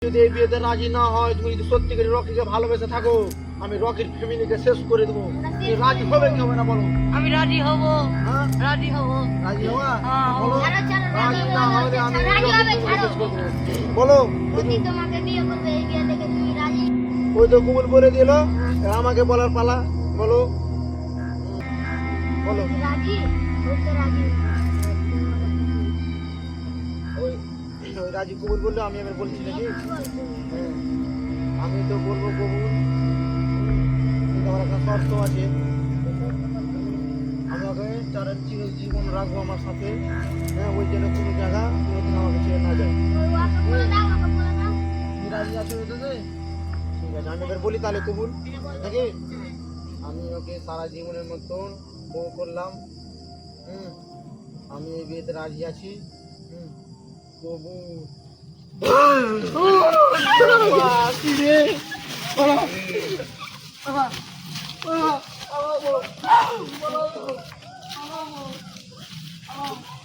যদি এই বিয়েতে রাজি না হয়, তুমি যদি সত্যিকারের রকিকে ভালোবেসে থাকো, আমি রকির ফ্যামিলিকে শেষ করে দেবো। তুমি রাজি হবে কি হবে না বলো? আমি রাজি হব। হ্যাঁ রাজি হব। রাজি হওয়া হ্যাঁ, বলো। ছাড়ো, ছাড়ো, রাজি না হলে আমি রাজি হবে, রকির ছাড়ো। শেষ করে দেবো। বলো। যদি তোমাকে বিয়ে করবে এই বিয়ে থেকে তুমি রাজি? ওই তো কবুল বলে দিল, আমাকে বলার পালা। বলো বলো। রাজি? ওই তো রাজি। ওই ওই রাজি কবুল বললো, আমি এবার বলছি নাকি? হ্যাঁ, আমি তো বলবো কবুল, কিন্তু আমার একটা শর্ত আছে। আমাকে তার চিরজীবন রাখবো আমার সাথে। হ্যাঁ, ওই জন্য কোনো জায়গা কোনোদিন আমাকে ছেড়ে না যায়। ওকে বলে দাও, ওকে বলে দাও। তুমি রাজি আছো এটাতে? ঠিক আছে, আমি এবার বলি তাহলে কবুল নাকি? আমি ওকে সারা জীবনের মতন বউ করলাম। আমি এই বিয়েতে রাজি আছি। কবুল। কি রে? বাবা, বাবা, বাবা, বাবা, বাবা, বাবা, বাবা, বাবা, বাবা, বাবা,